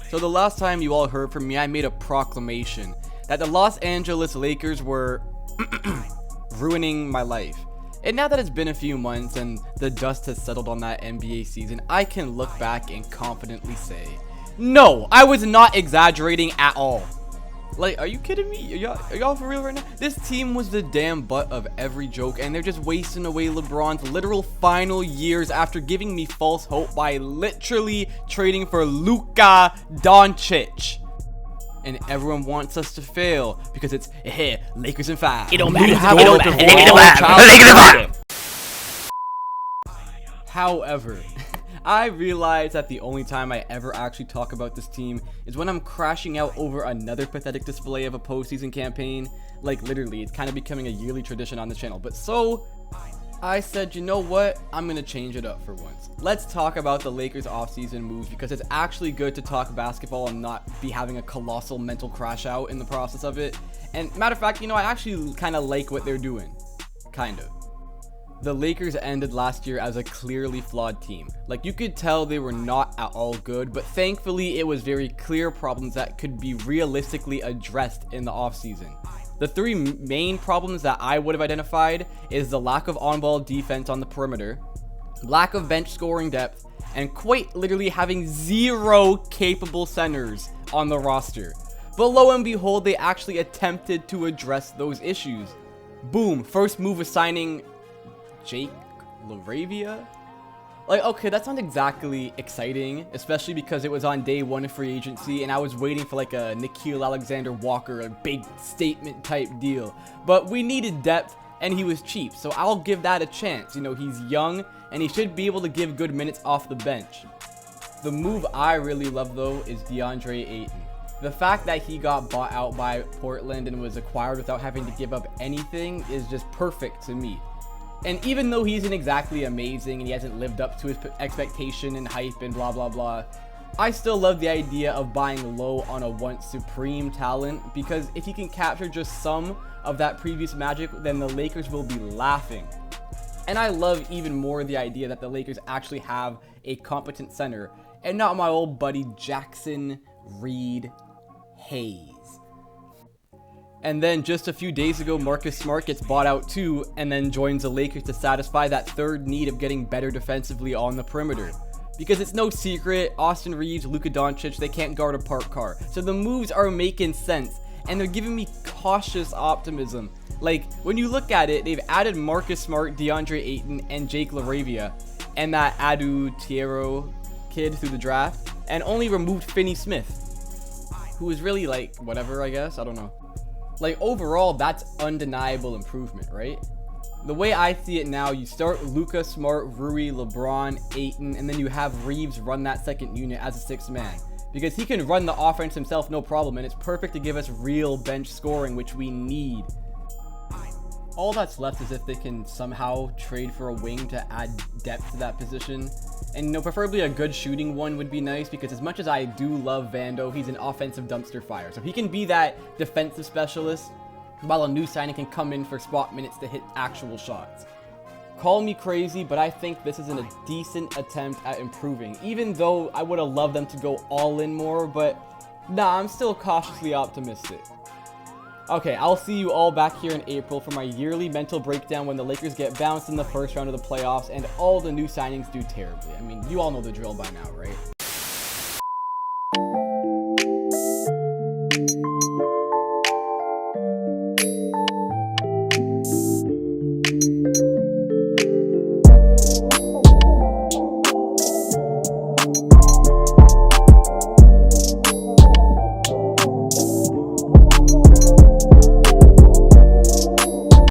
So the last time you all heard from me, I made a proclamation that the Los Angeles Lakers were ruining my life. And now that it's been a few months and the dust has settled on that NBA season, I can look back and confidently say, no, I was not exaggerating at all. Like, are you kidding me? Are y'all for real right now? This team was the damn butt of every joke, and they're just wasting away LeBron's literal final years after giving me false hope by literally trading for Luka Doncic. And everyone wants us to fail because it's Lakers in 5. It don't matter. It don't matter. However, I realize that the only time I ever actually talk about this team is when I'm crashing out over another pathetic display of a postseason campaign. Like, literally, it's kind of becoming a yearly tradition on the channel. But so, I said, you know what? I'm going to change it up for once. Let's talk about the Lakers offseason moves because it's actually good to talk basketball and not be having a colossal mental crash out in the process of it. And matter of fact, I actually kind of like what they're doing. Kind of. The Lakers ended last year as a clearly flawed team. Like, you could tell they were not at all good, but thankfully it was very clear problems that could be realistically addressed in the offseason. The three main problems that I would have identified is the lack of on-ball defense on the perimeter, lack of bench scoring depth, and quite literally having zero capable centers on the roster. But lo and behold, they actually attempted to address those issues. Boom, first move was signing Jake LaRavia? Like, okay, that's not exactly exciting, especially because it was on day one of free agency and I was waiting for like a Nickeil Alexander-Walker, a big statement type deal. But we needed depth and he was cheap, so I'll give that a chance. He's young and he should be able to give good minutes off the bench. The move I really love though is DeAndre Ayton. The fact that he got bought out by Portland and was acquired without having to give up anything is just perfect to me. And even though he isn't exactly amazing and he hasn't lived up to his expectation and hype and blah blah blah, I still love the idea of buying low on a once supreme talent, because if he can capture just some of that previous magic, then the Lakers will be laughing. And I love even more the idea that the Lakers actually have a competent center and not my old buddy Jackson Reed Hayes. And then just a few days ago, Marcus Smart gets bought out too, and then joins the Lakers to satisfy that third need of getting better defensively on the perimeter. Because it's no secret, Austin Reeves, Luka Doncic, they can't guard a parked car. So the moves are making sense, and they're giving me cautious optimism. Like, when you look at it, they've added Marcus Smart, DeAndre Ayton, and Jake LaRavia, and that Adu Tiero kid through the draft, and only removed Finney Smith, who is really like, whatever, I guess, I don't know. Like, overall, that's undeniable improvement, right? The way I see it now, you start Luka, Smart, Rui, LeBron, Ayton, and then you have Reeves run that second unit as a sixth man. Because he can run the offense himself, no problem, and it's perfect to give us real bench scoring, which we need. All that's left is if they can somehow trade for a wing to add depth to that position. And preferably a good shooting one would be nice, because as much as I do love Vando, he's an offensive dumpster fire. So he can be that defensive specialist, while a new signing can come in for spot minutes to hit actual shots. Call me crazy, but I think this is a decent attempt at improving, even though I would have loved them to go all in more, but nah, I'm still cautiously optimistic. Okay, I'll see you all back here in April for my yearly mental breakdown when the Lakers get bounced in the first round of the playoffs and all the new signings do terribly. I mean, you all know the drill by now, right?